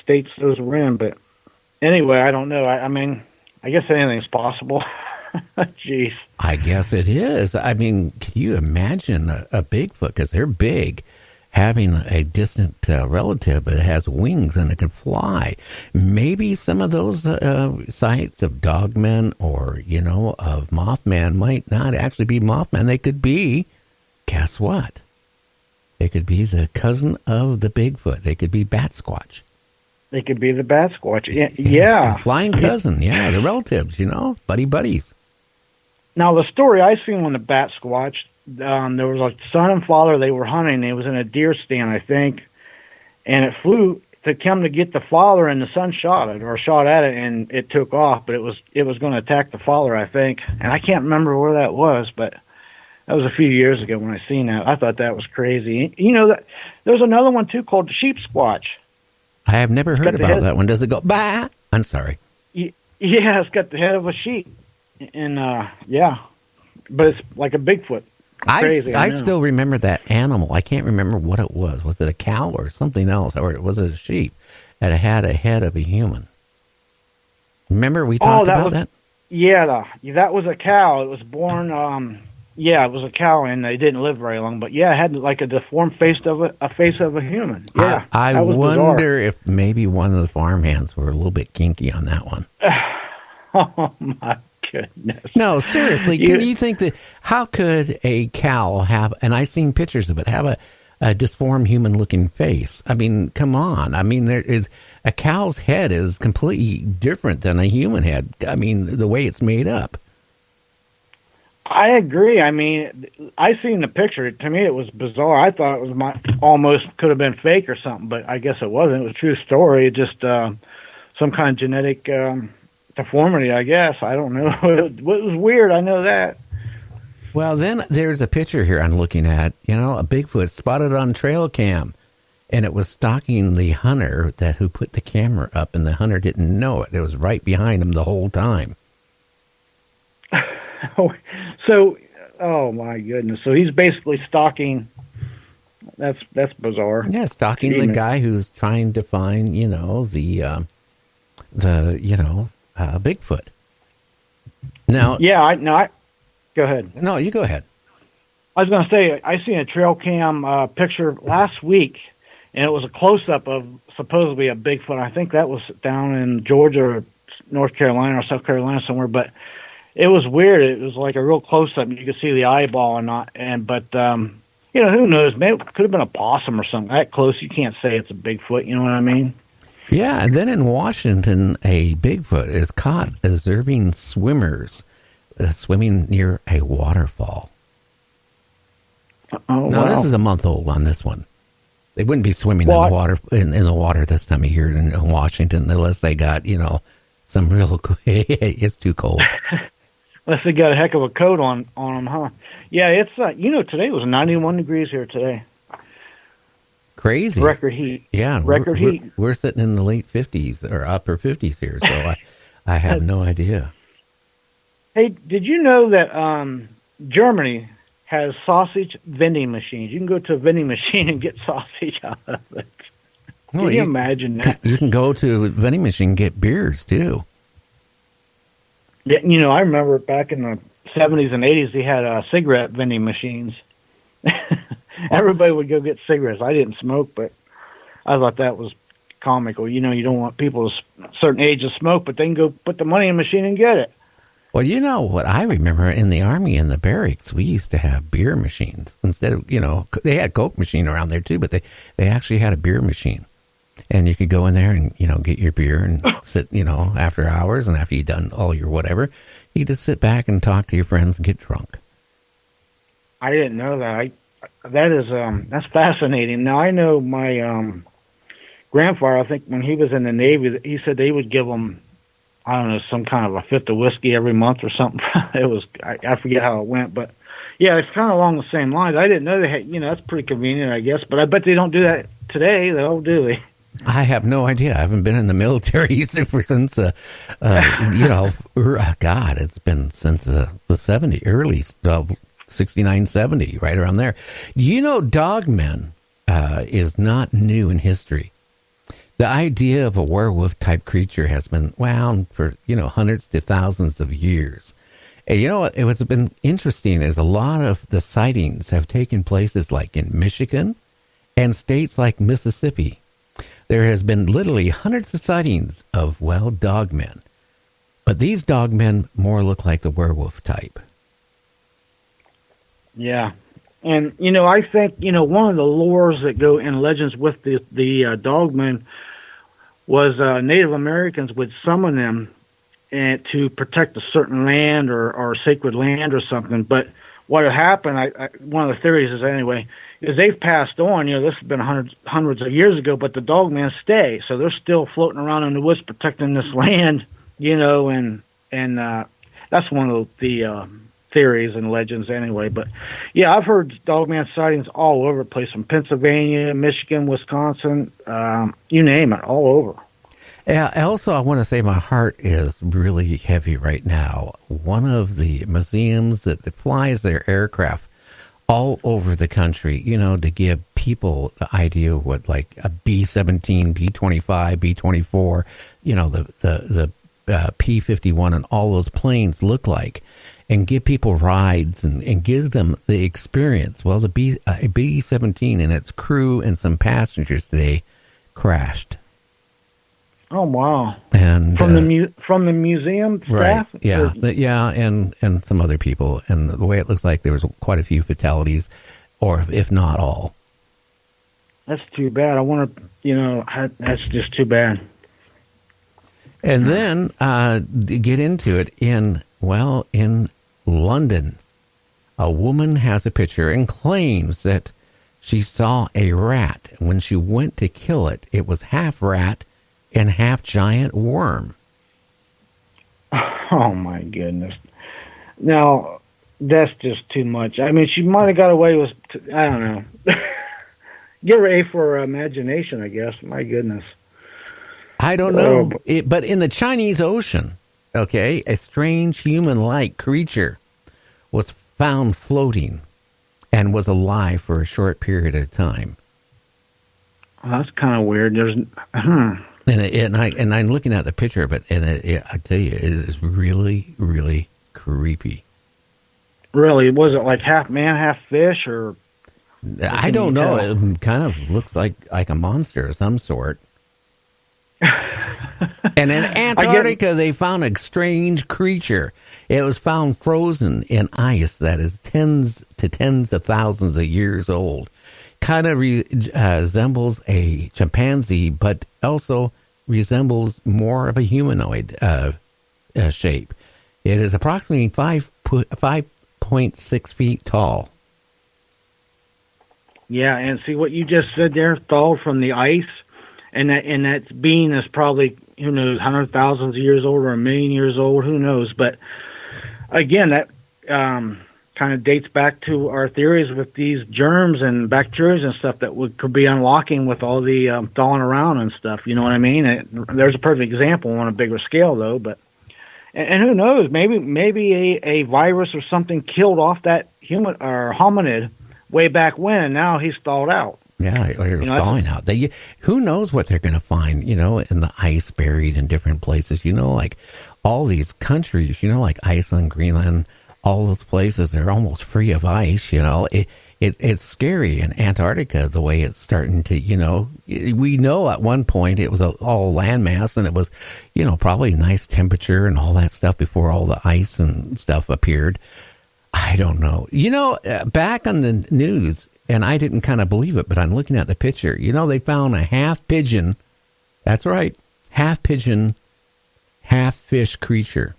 states those were in. But anyway, I don't know. I mean, I guess anything's possible. Jeez. I guess it is. I mean, can you imagine a Bigfoot, because they're big, having a distant relative that has wings and it can fly? Maybe some of those sites of dogmen or, of Mothman might not actually be Mothman. They could be, guess what? They could be the cousin of the Bigfoot. They could be Bat Squatch. They could be the Bat Squatch. Yeah. Flying cousin. Yeah, the relatives, buddies. Now, the story I seen on the Bat Squatch, there was a son and father. They were hunting. It was in a deer stand, I think, and it flew to come to get the father, and the son shot at it, and it took off. But it was going to attack the father, I think, and I can't remember where that was, but that was a few years ago when I seen that. I thought that was crazy. There's another one too called the Sheep Squatch. I have never heard about that one. Does it go bah? I'm sorry. Yeah, it's got the head of a sheep, and but it's like a Bigfoot. Crazy, I still remember that animal. I can't remember what it was. Was it a cow or something else, or was it a sheep that had a head of a human? Remember we talked about that? Yeah, that was a cow. It was born. It was a cow, and they didn't live very long. But yeah, it had like a deformed face of a human. Yeah, I wonder if maybe one of the farmhands were a little bit kinky on that one. Oh my goodness! No, seriously, can you think that? How could a cow have? And I've seen pictures of it. Have a disformed human-looking face. I mean, come on. I mean, there is a cow's head is completely different than a human head. I mean, the way it's made up. I agree. I mean, I seen the picture. To me, it was bizarre. I thought it was almost could have been fake or something, but I guess it wasn't. It was a true story. Just some kind of genetic deformity, I guess. I don't know. It was weird. I know that. Well, then there's a picture here I'm looking at. A Bigfoot spotted on trail cam, and it was stalking the hunter who put the camera up, and the hunter didn't know it. It was right behind him the whole time. So, oh my goodness! So he's basically stalking. That's bizarre. Yeah, stalking the guy who's trying to find, the Bigfoot. Now, yeah, go ahead. No, you go ahead. I was going to say I seen a trail cam picture last week, and it was a close up of supposedly a Bigfoot. I think that was down in Georgia or North Carolina or South Carolina somewhere, but. It was weird. It was like a real close-up. You could see the eyeball but who knows? Maybe it could have been a possum or something. That close, you can't say it's a Bigfoot. You know what I mean? Yeah, and then in Washington, a Bigfoot is caught observing swimmers swimming near a waterfall. Oh, now, this is a month old on this one. They wouldn't be swimming in the water in the water this time of year in Washington unless they got, some real... It's too cold. Unless they got a heck of a coat on them, huh? Yeah, it's today was 91 degrees here today. Crazy. Record heat. Yeah. Record heat. We're sitting in the late 50s or upper 50s here, so I have no idea. Hey, did you know that Germany has sausage vending machines? You can go to a vending machine and get sausage out of it. Can you imagine that? You can go to a vending machine and get beers, too. Yeah, I remember back in the 70s and 80s, they had cigarette vending machines. Everybody would go get cigarettes. I didn't smoke, but I thought that was comical. You don't want people a certain age to smoke, but they can go put the money in the machine and get it. Well, what I remember in the Army, in the barracks, we used to have beer machines. Instead of, they had Coke machine around there, too, but they actually had a beer machine. And you could go in there and, get your beer and sit, after hours and after you've done all your whatever, you could just sit back and talk to your friends and get drunk. I didn't know that. That's fascinating. Now, I know my grandfather, I think when he was in the Navy, he said they would give him, I don't know, some kind of a fifth of whiskey every month or something. I forget how it went, but yeah, it's kind of along the same lines. I didn't know they had, that's pretty convenient, I guess, but I bet they don't do that today, though, do they? I have no idea. I haven't been in the military since, God, it's been since the 70s, early 69, 70, right around there. Dogmen is not new in history. The idea of a werewolf-type creature has been around for, hundreds to thousands of years. And you know what? What's been interesting is a lot of the sightings have taken places like in Michigan and states like Mississippi. There has been literally hundreds of sightings of, dogmen. But these dogmen more look like the werewolf type. Yeah. And, I think, one of the lores that go in legends with the dogmen was Native Americans would summon them to protect a certain land or sacred land or something. But what had happened, one of the theories is anyway, is they've passed on. This has been hundreds of years ago, but the dogmen stay. So they're still floating around in the woods protecting this land, and that's one of the theories and legends anyway. But yeah, I've heard dogman sightings all over the place, from Pennsylvania, Michigan, Wisconsin, you name it, all over. Yeah, also, I want to say my heart is really heavy right now. One of the museums that flies their aircraft all over the country, to give people the idea of what like a B-17, B-25, B-24, the P-51 and all those planes look like, and give people rides and gives them the experience. Well, the B-17 and its crew and some passengers today crashed. Oh wow! And from the museum staff, right? Yeah, and some other people. And the way it looks like there was quite a few fatalities, or if not all. That's too bad. I want to, that's just too bad. And then to get into it in London, a woman has a picture and claims that she saw a rat. When she went to kill it, it was half rat and half giant worm. Oh my goodness! Now that's just too much. I mean, she might have got away with, I don't know. Give her A for her imagination, I guess. My goodness. I don't know. But in the Chinese Ocean, okay, a strange human-like creature was found floating and was alive for a short period of time. Well, that's kind of weird. And I'm looking at the picture, but I tell you, it is really, really creepy. Really? Was it like half man, half fish, or? I don't know. It kind of looks like a monster of some sort. And in Antarctica, they found a strange creature. It was found frozen in ice that is tens of thousands of years old. Kind of resembles a chimpanzee, but also resembles more of a humanoid shape. It is approximately 5.6 feet tall. Yeah, and see what you just said there, thawed from the ice, and that being is probably, who knows, hundreds of thousands of years old or a million years old, who knows. But again, that kind of dates back to our theories with these germs and bacteria and stuff that could be unlocking with all the thawing around and stuff. You know what I mean? There's a perfect example on a bigger scale, though. But and who knows? Maybe a virus or something killed off that human or hominid way back when, and now he's thawed out. Yeah, or thawing out. Who knows what they're going to find? In the ice buried in different places. Like all these countries. Like Iceland, Greenland. All those places are almost free of ice, It's scary in Antarctica, the way it's starting to, we know at one point it was all landmass and it was, probably nice temperature and all that stuff before all the ice and stuff appeared. I don't know. Back on the news, and I didn't kind of believe it, but I'm looking at the picture. They found a half pigeon. That's right. Half pigeon, half fish creature.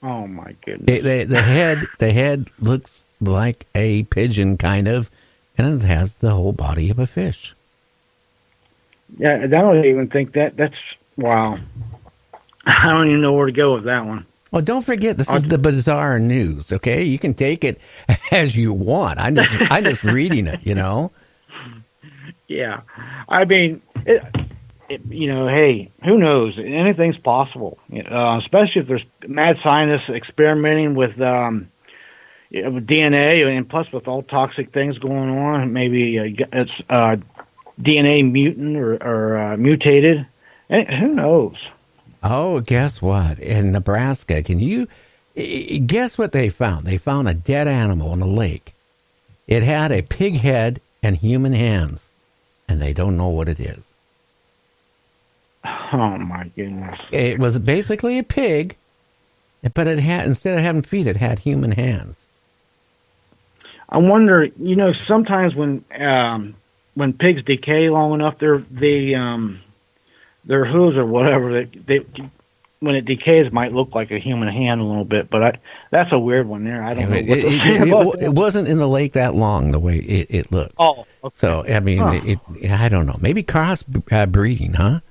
Oh my goodness! The head looks like a pigeon, kind of, and it has the whole body of a fish. Yeah, I don't even think that's wow. I don't even know where to go with that one. Well, don't forget, this is the bizarre news. Okay, you can take it as you want. I'm just reading it. Yeah, I mean. Hey, who knows? Anything's possible, especially if there's mad scientists experimenting with DNA, and plus with all toxic things going on, maybe it's DNA mutant or mutated. And who knows? Oh, guess what? In Nebraska, can you guess what they found? They found a dead animal in a lake. It had a pig head and human hands, and they don't know what it is. Oh, my goodness. It was basically a pig, but it had, instead of having feet, it had human hands. I wonder, sometimes when pigs decay long enough, their hooves or whatever, they when it decays might look like a human hand a little bit, but that's a weird one there. I don't know. It wasn't in the lake that long the way it looks. Oh, okay. So, I mean, I don't know. Maybe cross breeding, huh?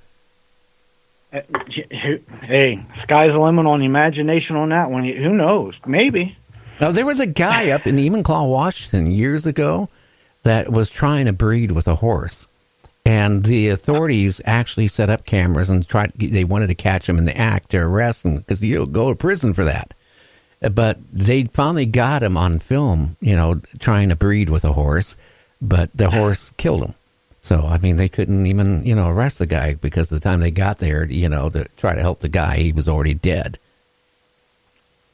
Hey, sky's the limit on the imagination on that one. Who knows? Maybe. Now, there was a guy up in Enumclaw, Washington years ago that was trying to breed with a horse. And the authorities actually set up cameras and they wanted to catch him in the act to arrest him because you'll go to prison for that. But they finally got him on film, trying to breed with a horse, but the horse killed him. So, I mean, they couldn't even, arrest the guy because the time they got there, to try to help the guy, he was already dead.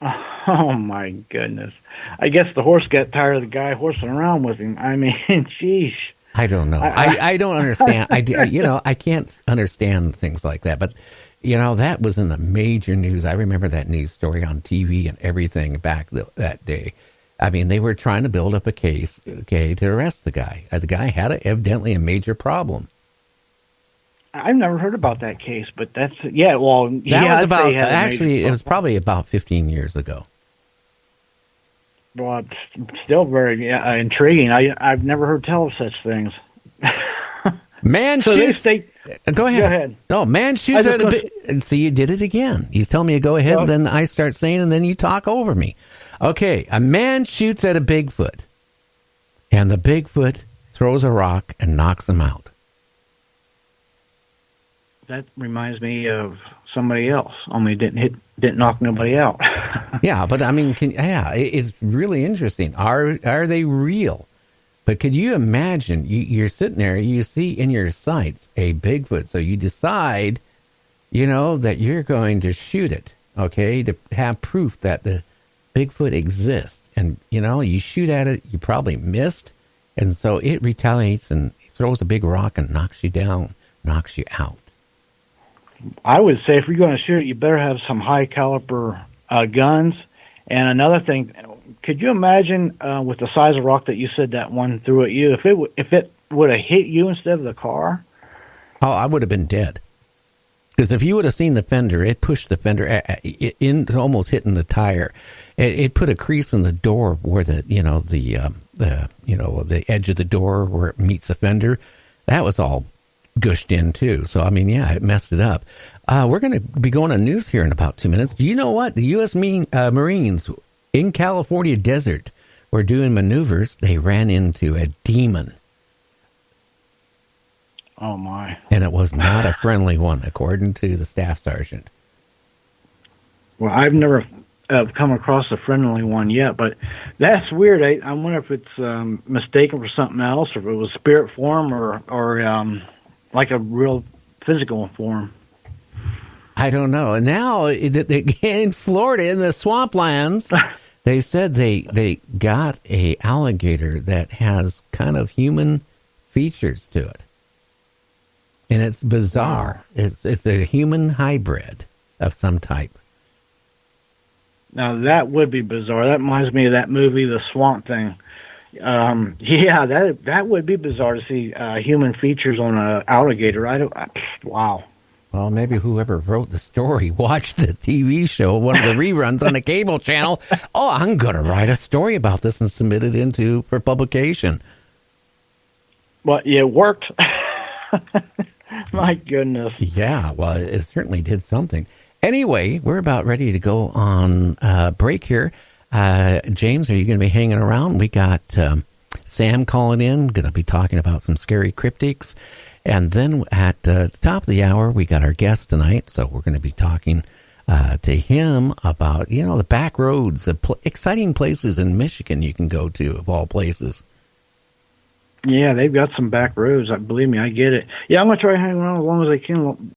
Oh, my goodness. I guess the horse got tired of the guy horsing around with him. I mean, sheesh. I don't know. I don't understand. I can't understand things like that. But, that was in the major news. I remember that news story on TV and everything back that day. I mean, they were trying to build up a case, to arrest the guy. The guy had evidently a major problem. I've never heard about that case, but that's, yeah, well, that was it was probably about 15 years ago. Well, it's still very intriguing. I've never heard tell of such things. Man shoots. Go ahead. Oh, man shoots at a big. See, you did it again. He's telling me to go ahead, then I start saying, and then you talk over me. Okay, a man shoots at a Bigfoot, and the Bigfoot throws a rock and knocks him out. That reminds me of somebody else, only didn't knock nobody out. Yeah, but I mean, it's really interesting. Are they real? But could you imagine, you're sitting there, you see in your sights a Bigfoot, so you decide, that you're going to shoot it, okay, to have proof that the Bigfoot exists. And, you shoot at it, you probably missed, and so it retaliates and throws a big rock and knocks you down, knocks you out. I would say if you're going to shoot it, you better have some high caliber guns. And another thing, could you imagine with the size of rock that you said that one threw at you, if it would have hit you instead of the car? Oh, I would have been dead. Because if you would have seen the fender, it pushed the fender in, almost hitting the tire. It put a crease in the door where the edge of the door where it meets the fender. That was all gushed in too. So, I mean, yeah, it messed it up. We're going to be going on news here in about 2 minutes. Do you know what? The U.S. Marines in California desert were doing maneuvers. They ran into a demon. Oh, my. And it was not a friendly one, according to the staff sergeant. Well, I've never come across a friendly one yet, but that's weird. I wonder if it's mistaken for something else, or if it was spirit form or like a real physical form. I don't know. And now in Florida, in the swamplands, they said they got a alligator that has kind of human features to it, and it's bizarre. Wow. It's a human hybrid of some type. Now that would be bizarre. That reminds me of that movie, The Swamp Thing. Yeah, that would be bizarre to see human features on an alligator. Wow. Well, maybe whoever wrote the story watched the TV show, one of the reruns on a cable channel. Oh, I'm going to write a story about this and submit it for publication. Well, it worked. My goodness. Yeah, well, it certainly did something. Anyway, we're about ready to go on break here. James, are you going to be hanging around? We got Sam calling in, going to be talking about some scary cryptids. And then at the top of the hour, we got our guest tonight. So we're going to be talking to him about, the back roads, exciting places in Michigan you can go to, of all places. Yeah, they've got some back roads. Believe me, I get it. Yeah, I'm gonna try to hang around as long as I can